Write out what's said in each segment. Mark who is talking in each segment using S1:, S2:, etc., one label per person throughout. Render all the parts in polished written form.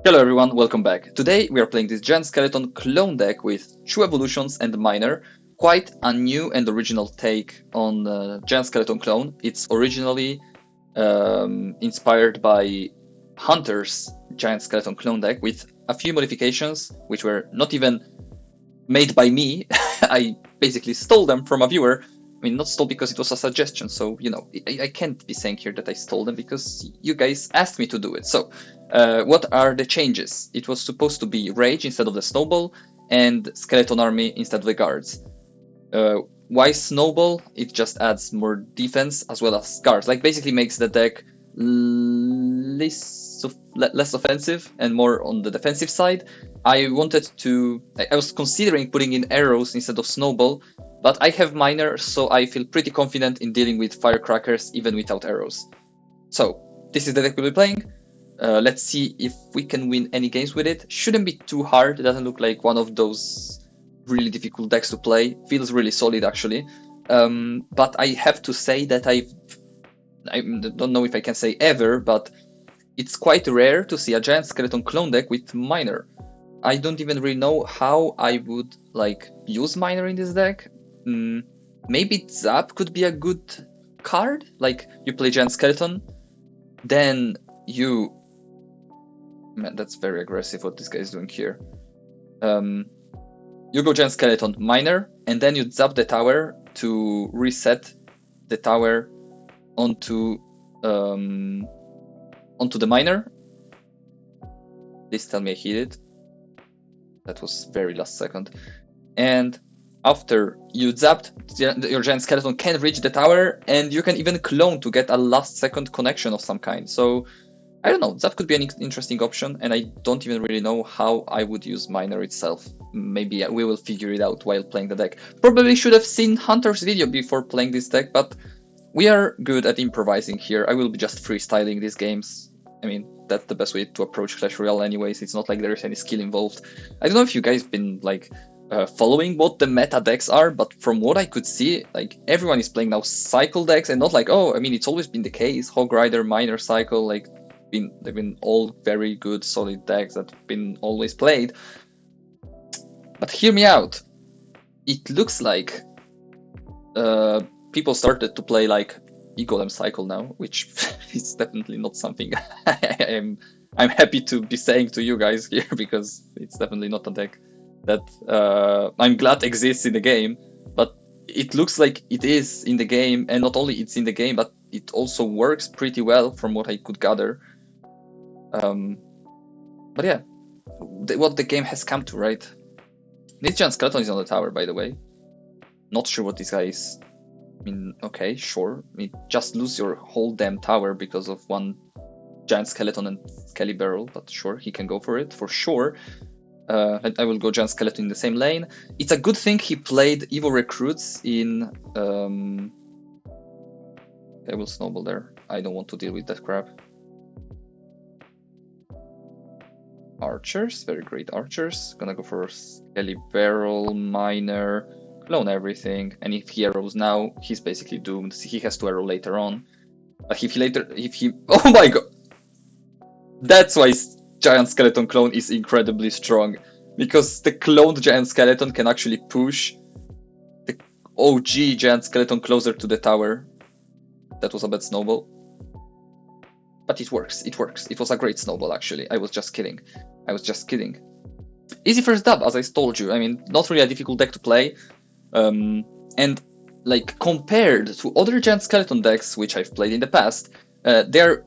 S1: Hello everyone, welcome back. Today we are playing this Giant Skeleton clone deck with True Evolutions and Miner. Quite a new and original take on Giant Skeleton clone. It's originally inspired by Hunter's Giant Skeleton clone deck with a few modifications which were not even made by me. I basically stole them from a viewer. I mean, not stole because it was a suggestion, so, you know, I can't be saying here that I stole them because you guys asked me to do it. So, what are the changes? It was supposed to be Rage instead of the Snowball, and Skeleton Army instead of the Guards. Why Snowball? It just adds more defense as well as Guards. Like, basically makes the deck less offensive and more on the defensive side. I was considering putting in arrows instead of Snowball, but I have Miner, so I feel pretty confident in dealing with Firecrackers even without arrows. So, this is the deck we'll be playing. Let's see if we can win any games with it. Shouldn't be too hard. It doesn't look like one of those really difficult decks to play. Feels really solid, actually. But I have to say that I don't know if I can say ever, but it's quite rare to see a Giant Skeleton clone deck with Miner. I don't even really know how I would use Miner in this deck. Maybe Zap could be a good card. Like, you play Giant Skeleton, then you... Man, that's very aggressive what this guy is doing here. You go Giant Skeleton, Miner, and then you zap the tower to reset the tower onto the Miner. Please tell me I hit it. That was very last second. And after you zapped, your Giant Skeleton can reach the tower, and you can even clone to get a last second connection of some kind. So, I don't know, that could be an interesting option, and I don't even really know how I would use Miner itself. Maybe we will figure it out while playing the deck. Probably should have seen Hunter's video before playing this deck, but we are good at improvising here. I will be just freestyling these games. I mean, that's the best way to approach Clash Royale anyways. It's not like there is any skill involved. I don't know if you guys been following what the meta decks are, but from what I could see, everyone is playing now cycle decks, and not it's always been the case. Hog Rider, Miner, Cycle, they've been all very good, solid decks that have been always played. But hear me out. It looks like people started to play Golem Cycle now, which is definitely not something I'm happy to be saying to you guys here, because it's definitely not a deck that I'm glad exists in the game. But it looks like it is in the game, and not only it's in the game, but it also works pretty well from what I could gather. But yeah, what the game has come to, right? This Giant Skeleton is on the tower, by the way. Not sure what this guy is. I mean, okay, sure. I mean, just lose your whole damn tower because of one Giant Skeleton and Skelly Barrel, but sure, he can go for it, for sure. I will go Giant Skeleton in the same lane. It's a good thing he played Evo Recruits in... I will Snowball there. I don't want to deal with that crap. Archers, very great archers. Gonna go for Skelly Barrel, Miner, clone everything. And if he arrows now, he's basically doomed. He has to arrow later on. But if he... Oh my god! That's why Giant Skeleton clone is incredibly strong. Because the cloned Giant Skeleton can actually push the OG Giant Skeleton closer to the tower. That was a bad snowball. But it works, it works. It was a great snowball, actually. I was just kidding. Easy first dub, as I told you. I mean, not really a difficult deck to play. And, compared to other Giant Skeleton decks, which I've played in the past, they're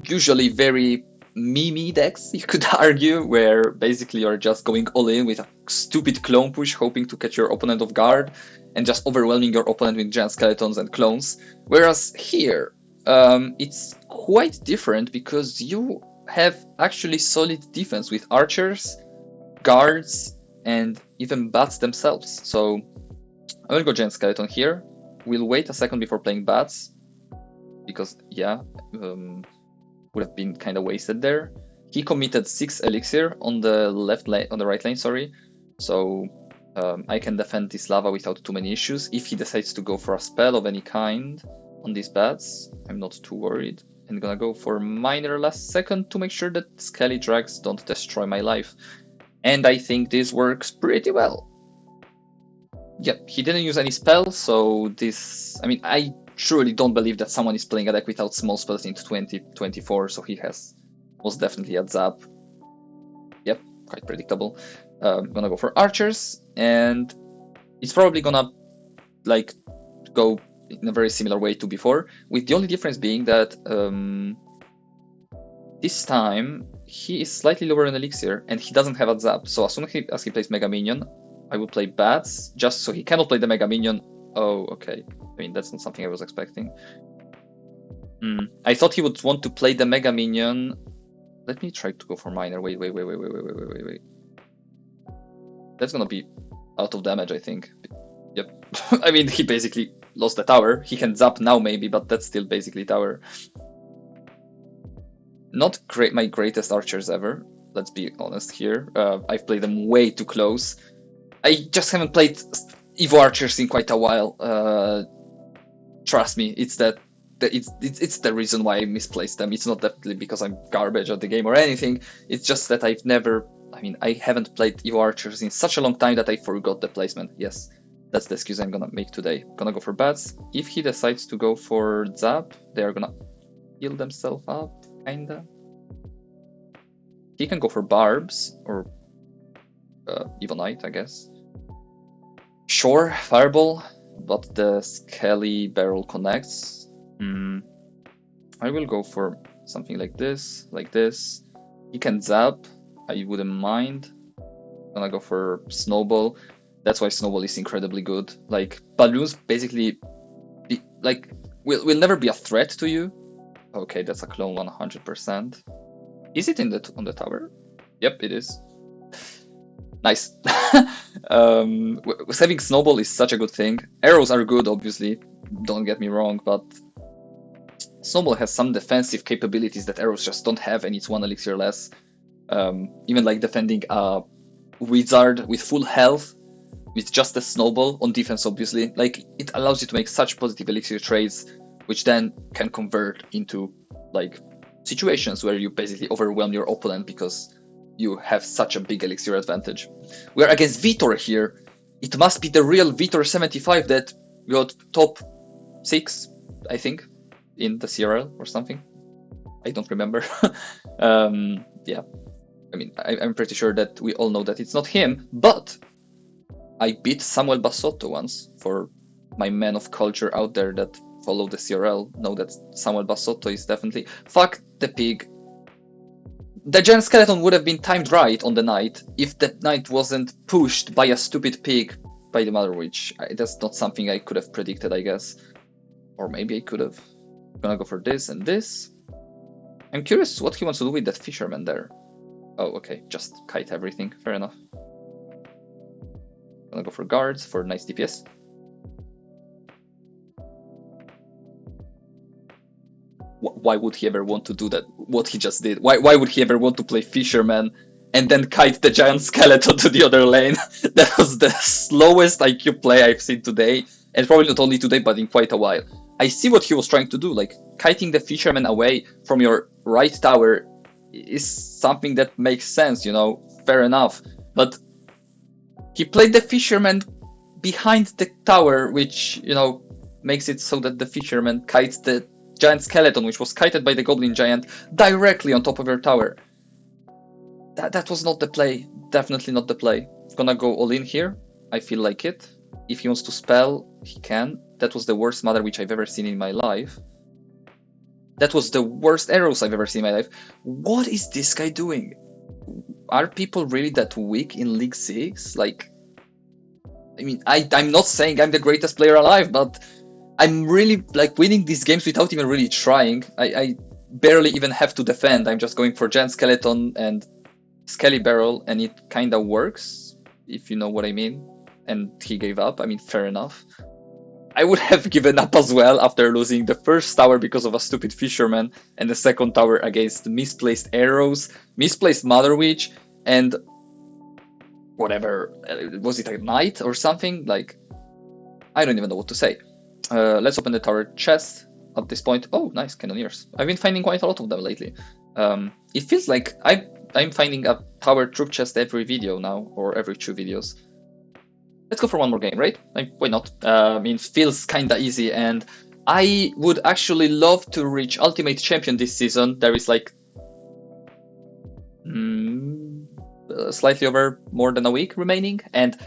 S1: usually very meme decks, you could argue, where basically you're just going all in with a stupid clone push, hoping to catch your opponent off guard, and just overwhelming your opponent with Giant Skeletons and clones. Whereas here, it's quite different, because you have actually solid defense with archers, guards, and even bats themselves. So I'm gonna go Giant Skeleton here. We'll wait a second before playing bats, because yeah, would have been kind of wasted there. He committed 6 elixir on the right lane, sorry. So I can defend this lava without too many issues. If he decides to go for a spell of any kind on these bats, I'm not too worried. And gonna go for Miner last second to make sure that Skelly Drags don't destroy my life. And I think this works pretty well. Yep, he didn't use any spells, so this... I mean, I truly don't believe that someone is playing a deck without small spells into 2024, so he has most definitely a Zap. Yep, quite predictable. Gonna go for Archers, and it's probably gonna like go in a very similar way to before, with the only difference being that this time he is slightly lower in Elixir and he doesn't have a Zap, so as soon as he plays Mega Minion, I will play Bats, just so he cannot play the Mega Minion. Oh, okay. I mean, that's not something I was expecting. I thought he would want to play the Mega Minion. Let me try to go for Miner. Wait. That's gonna be out of damage, I think. Yep. I mean, he basically lost the tower. He can Zap now maybe, but that's still basically tower. Not great, my greatest archers ever. Let's be honest here. I've played them way too close. I just haven't played Evo archers in quite a while. Trust me, it's that it's the reason why I misplaced them. It's not definitely because I'm garbage at the game or anything. It's just that I haven't played Evo archers in such a long time that I forgot the placement. Yes, that's the excuse I'm gonna make today. Gonna go for Bats. If he decides to go for Zap, they're gonna heal themselves up, kinda. He can go for Barbs or Evo Knight, I guess. Sure, Fireball, but the Skelly Barrel connects. I will go for something like this, He can Zap, I wouldn't mind. I'm gonna go for Snowball. That's why Snowball is incredibly good. Like, balloons basically will never be a threat to you. Okay, that's a clone 100%. Is it on the tower? Yep, it is. Nice. Having Snowball is such a good thing. Arrows are good, obviously, don't get me wrong, but Snowball has some defensive capabilities that arrows just don't have, and it's 1 elixir less. Even like defending a wizard with full health with just a Snowball on defense, obviously. Like, it allows you to make such positive elixir trades, which then can convert into like situations where you basically overwhelm your opponent because you have such a big elixir advantage. We're against Vitor here. It must be the real Vitor 75 that got top 6, I think, in the CRL or something. I don't remember. Yeah, I mean, I'm pretty sure that we all know that it's not him, but I beat Samuel Bassotto once. For my men of culture out there that follow the CRL, know that Samuel Bassotto is definitely... Fuck the pig. The giant skeleton would have been timed right on the knight if the knight wasn't pushed by a stupid pig by the Mother Witch. That's not something I could have predicted, I guess. Or maybe I could have. I'm gonna go for this and this. I'm curious what he wants to do with that fisherman there. Oh, okay, just kite everything. Fair enough. I'm gonna go for guards for nice DPS. Why would he ever want to do that? What he just did? Why would he ever want to play fisherman and then kite the giant skeleton to the other lane? That was the slowest IQ play I've seen today, and probably not only today, but in quite a while. I see what he was trying to do, like kiting the fisherman away from your right tower is something that makes sense, you know, fair enough. But he played the fisherman behind the tower, which, you know, makes it so that the fisherman kites the giant skeleton, which was kited by the goblin giant, directly on top of your tower. That was not the play. Definitely not the play. Gonna go all in here. I feel like it. If he wants to spell, he can. That was the worst Mother Witch I've ever seen in my life. That was the worst arrows I've ever seen in my life. What is this guy doing? Are people really that weak in League 6? Like, I mean, I'm not saying I'm the greatest player alive, but I'm really like winning these games without even really trying. I barely even have to defend. I'm just going for Giant Skeleton and Skelly Barrel, and it kind of works, if you know what I mean. And he gave up. I mean, fair enough. I would have given up as well after losing the first tower because of a stupid fisherman, and the second tower against misplaced arrows, misplaced Mother Witch, and whatever. Was it a knight or something? Like, I don't even know what to say. Let's open the tower chest. at this point. Oh, nice, Cannoneers. I've been finding quite a lot of them lately. It feels like I'm finding a power troop chest every video now, or every 2 videos. Let's go for one more game, right? Like, why not? I mean, it feels kinda easy, and I would actually love to reach Ultimate Champion this season. There is like slightly over more than a week remaining, and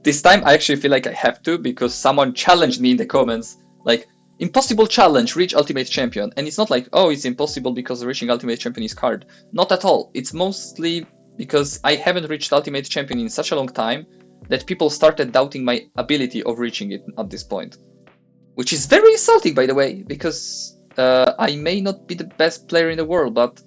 S1: this time I actually feel like I have to, because someone challenged me in the comments, like, impossible challenge, reach Ultimate Champion. And it's not like, oh, it's impossible because reaching Ultimate Champion is hard. Not at all. It's mostly because I haven't reached Ultimate Champion in such a long time that people started doubting my ability of reaching it at this point. Which is very insulting, by the way, because I may not be the best player in the world, but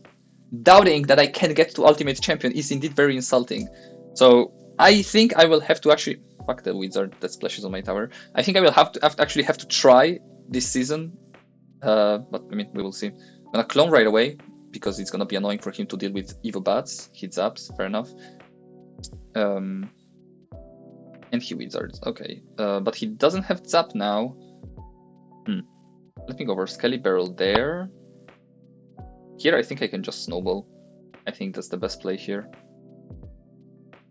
S1: doubting that I can get to Ultimate Champion is indeed very insulting. So I think I will have to actually... Fuck the wizard that splashes on my tower. I think I will have to try this season. But I mean, we will see. I'm gonna clone right away, because it's gonna be annoying for him to deal with Evo Bats. He zaps, fair enough. And he wizards, okay. But he doesn't have zap now. Let me go over Skelly Barrel there. Here I think I can just snowball. I think that's the best play here.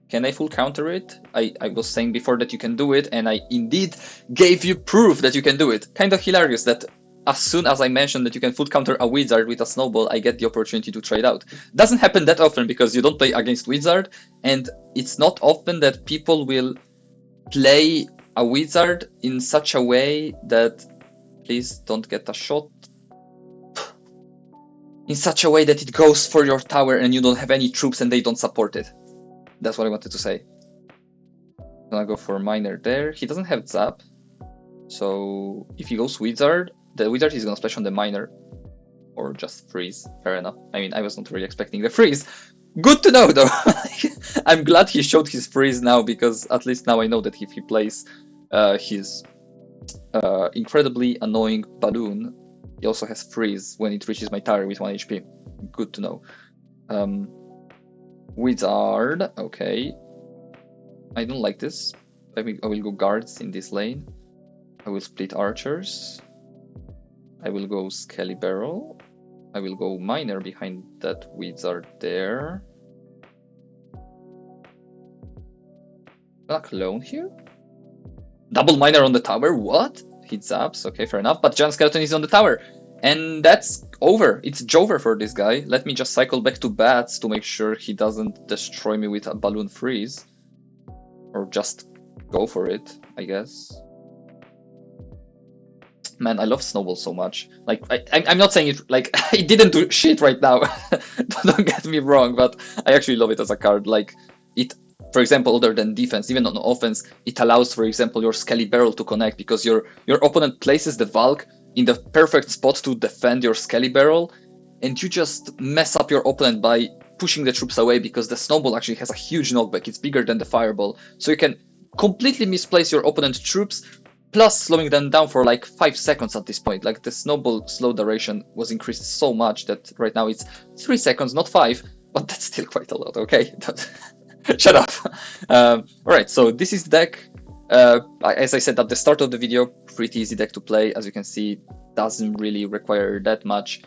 S1: Can I full counter it? I was saying before that you can do it, and I indeed gave you proof that you can do it. Kind of hilarious that as soon as I mentioned that you can full counter a wizard with a snowball, I get the opportunity to trade out. Doesn't happen that often because you don't play against wizard, and it's not often that people will play a wizard in such a way that... Please don't get a shot. In such a way that it goes for your tower and you don't have any troops and they don't support it. That's what I wanted to say. I'm gonna go for Miner there. He doesn't have Zap. So if he goes Wizard, the Wizard is gonna splash on the Miner. Or just freeze. Fair enough. I mean, I was not really expecting the freeze. Good to know though. I'm glad he showed his freeze now, because at least now I know that if he plays his incredibly annoying balloon, he also has freeze when it reaches my tower with 1 HP. Good to know. Wizard, okay. I don't like this. I will go guards in this lane. I will split archers. I will go Skelly Barrel. I will go Miner behind that wizard there. Gonna clone here? Double Miner on the tower? What? He zaps, okay, fair enough. But Giant Skeleton is on the tower. And that's over. It's Jover for this guy. Let me just cycle back to Bats to make sure he doesn't destroy me with a balloon freeze. Or just go for it, I guess. Man, I love Snowball so much. Like, I'm not saying it, like, it didn't do shit right now. Don't get me wrong, but I actually love it as a card. Like, it, for example, other than defense, even on offense, it allows, for example, your Skelly Barrel to connect, because your opponent places the Valk in the perfect spot to defend your Skelly Barrel, and you just mess up your opponent by pushing the troops away, because the Snowball actually has a huge knockback. It's bigger than the Fireball, so you can completely misplace your opponent's troops, plus slowing them down for like 5 seconds at this point. Like, the Snowball slow duration was increased so much that right now it's 3 seconds, not 5, but that's still quite a lot, okay? Shut up. Alright, so this is the deck. As I said at the start of the video, pretty easy deck to play. As you can see, doesn't really require that much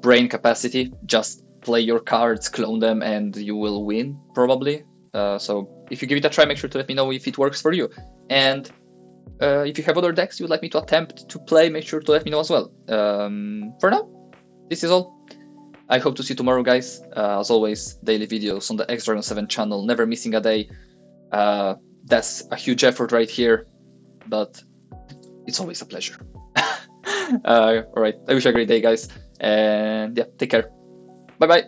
S1: brain capacity. Just play your cards, clone them, and you will win, probably. So if you give it a try, make sure to let me know if it works for you. And if you have other decks you would like me to attempt to play, make sure to let me know as well. For now, this is all. I hope to see you tomorrow, guys. As always, daily videos on the X-Dragon 7 channel, never missing a day. That's a huge effort right here, but it's always a pleasure. Alright, I wish you a great day, guys, and yeah, take care. Bye-bye.